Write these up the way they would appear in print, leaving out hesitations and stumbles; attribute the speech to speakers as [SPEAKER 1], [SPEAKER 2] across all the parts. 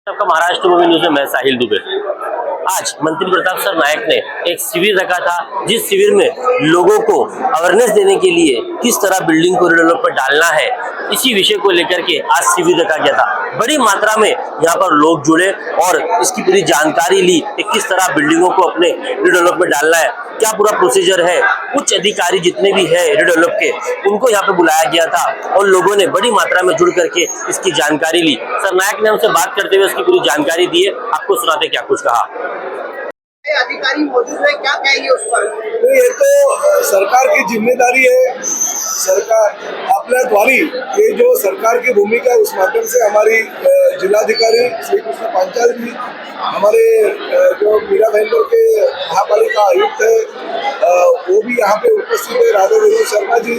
[SPEAKER 1] आपका Maharashtra movie news में मैं साहिल दुबे। आज मंत्री प्रताप सर नायक ने एक शिविर रखा था, जिस शिविर में लोगों को अवेयरनेस देने के लिए किस तरह बिल्डिंग को रिडेवलप पर डालना है, इसी विषय को लेकर के आज शिविर रखा गया था। बड़ी मात्रा में यहाँ पर लोग जुड़े और इसकी पूरी जानकारी ली कि किस तरह बिल्डिंगों को अपने रिडेवलप में डालना है, क्या पूरा प्रोसीजर है। उच्च अधिकारी जितने भी है रिडेवलप के, उनको यहाँ पे बुलाया गया था और लोगों ने बड़ी मात्रा में जुड़ करके इसकी जानकारी ली। सर नायक ने हमसे बात करते हुए इसकी पूरी जानकारी दी है, आपको सुनाते क्या कुछ कहा।
[SPEAKER 2] अधिकारी मौजूद है, क्या कहेंगे उस पर?
[SPEAKER 3] ये तो सरकार की जिम्मेदारी है। सरकार अपने द्वारी ये जो सरकार की भूमिका है, उस माध्यम से हमारी जिलाधिकारी श्री कृष्ण पांचाल जी, हमारे जो मीरा भाईंदर के महापालिका आयुक्त है वो भी यहाँ पे उपस्थित है, राधा विनोद शर्मा जी,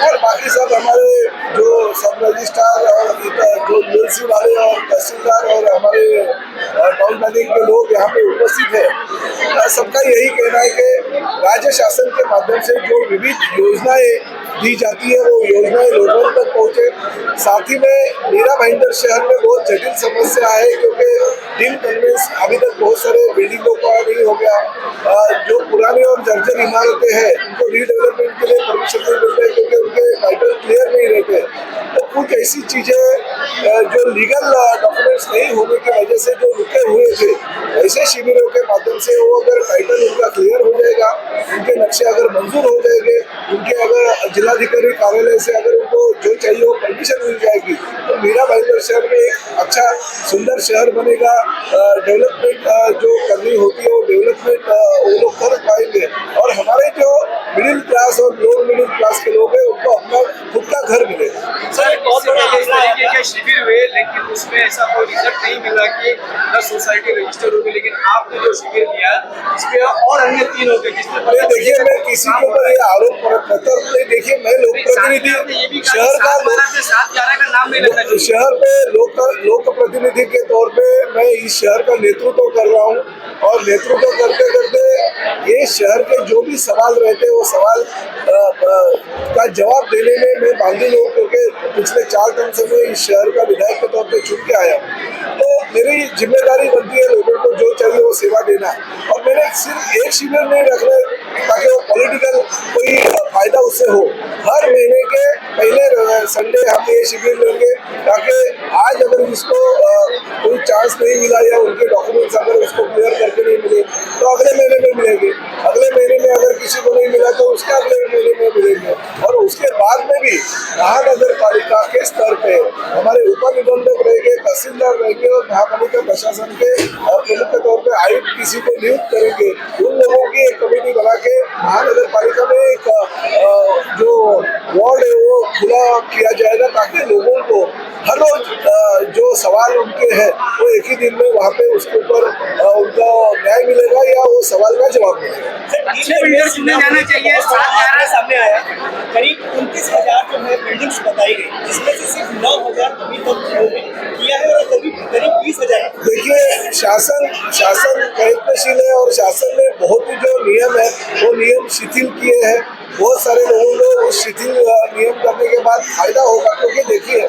[SPEAKER 3] और बाकी सब हमारे जो सब रजिस्ट्रार और जो यूएलसी वाले और तहसीलदार और हमारे टाउन प्लानिंग के लोग यहाँ पे उपस्थित है। सबका यही कहना है कि राज्य शासन के माध्यम से जो विविध योजनाएं दी जाती है, वो योजनाएं लोगों तक पहुँचे। साथ ही में मीरा भाईंदर शहर में बहुत जटिल समस्या है, क्योंकि डीम कन्वेंस अभी तक बहुत सारे बिल्डिंगों का नहीं हो गया। जो पुरानी और जर्जर इमारतें हैं, उनको रीडेवलपमेंट के लिए परमिशन नहीं मिल रहे, क्योंकि उनके टाइटल क्लियर नहीं रहते। तो कुछ ऐसी चीज़ें जो लीगल डॉक्यूमेंट्स नहीं होने की वजह से जो रुके हुए थे, ऐसे शिविरों के माध्यम से वो अगर टाइटल उनका क्लियर हो जाएगा, उनके नक्शे अगर मंजूर हो जाएंगे, उनके अगर जिलाधिकारी कार्यालय से अगर उनको जो चाहिए वो परमिशन मिल जाएगी, तो मीरा भाईंदर शहर में एक अच्छा सुंदर शहर बनेगा। डेवलपमेंट जो करनी होती है वो डेवलपमेंट वो लोग कर पाएंगे, और हमारे जो मिडिल क्लास और लोअर मिडिल क्लास के लोग हैं उनको अपना खुद का घर मिलेगा।
[SPEAKER 2] सर, बहुत बड़ा इस तरीके के शिविर हुए, लेकिन उसमें ऐसा कोई रिजल्ट नहीं मिला कि 10 सोसाइटी रजिस्टर हो गई, लेकिन आपने जो शिविर किया इसपे और अन्य 3 हो गए, जिसमें
[SPEAKER 3] देखिए मैं किसी के ऊपर ये आरोप करता नहीं। देखिए मैं लोक प्रतिनिधि शहर का
[SPEAKER 2] नाम नहीं लेना चाहिए।
[SPEAKER 3] शहर में लोक प्रतिनिधि के तौर पे मैं इस शहर का नेतृत्व कर रहा हूँ, और नेतृत्व करते करते ये शहर के जो भी सवाल रहते हैं वो सवाल का जवाब देने में मैं बांधू हूँ, क्योंकि पिछले 4 टर्म से मैं इस शहर का विधायक के तौर पे चुन के आया हूँ। तो मेरी जिम्मेदारी बनती है लोगों को जो चाहिए वो सेवा देना, और मैंने सिर्फ एक शिविर नहीं रख रहे ताकि वो पॉलिटिकल कोई फायदा उससे हो। हर महीने के पहले संडे हम ये शिविर लेंगे, ताकि आज अगर इसको कोई चांस नहीं मिला या उनके डॉक्यूमेंट्स अगर उसको क्लियर करके नहीं मिले, तो अगले महीने में मिलेंगे। अगले महीने में अगर किसी को नहीं मिला तो उसके अगले महीने में मिलेंगे। और उसके बाद में भी महानगर पालिका के स्तर पे हमारे उप निबंधक रहेंगे, तहसीलदार रहेंगे, और महापालिका प्रशासन के प्रमुख के तौर पे आयुक्त किसी को नियुक्त करेंगे। उन लोगों की एक कमेटी बना के महानगर पालिका में एक जो वार्ड है वो खुला किया जाएगा, ताकि लोगों को हर रोज जो सवाल उनके हैं वो एक ही दिन में वहाँ पे उसके ऊपर उनका न्याय मिलेगा या वो सवाल का जवाब मिलेगा।
[SPEAKER 2] जाना चाहिए।
[SPEAKER 3] सामने आया
[SPEAKER 4] करीब 29,000 जो है बिल्डिंग्स बताई गई, जिसमें से सिर्फ 9,000 अभी तक किया है, और करीब 20,000।
[SPEAKER 3] देखिए शासन प्रयत्नशील है, और शासन ने बहुत ही जो नियम है वो नियम शिथिल किए हैं। बहुत सारे लोगों को उस शिथिल नियम करने के बाद फायदा होगा, क्योंकि देखिए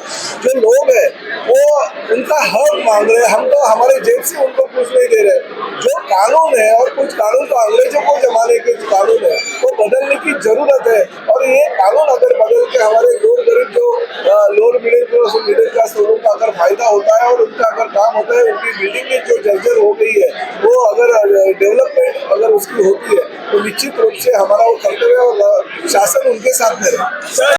[SPEAKER 3] जो लोग हैं वो उनका हक मांग रहे हैं, हम तो हमारे जेब से उनको कुछ नहीं दे रहे। जो कानून है, और कुछ कानून तो अंग्रेजों को जमाने के कानून है, वो बदलने की जरूरत है। और ये कानून अगर बदल के हमारे गरीब जो लोअर मिडिल क्लास लोगों का अगर फायदा होता है और उनका अगर काम होता है, उनकी बिल्डिंग में जो जर्जर हो गई है वो अगर डेवलपमेंट अगर उसकी होती है, तो निश्चित रूप से हमारा वो कर्तव्य और शासन उनके साथ में है।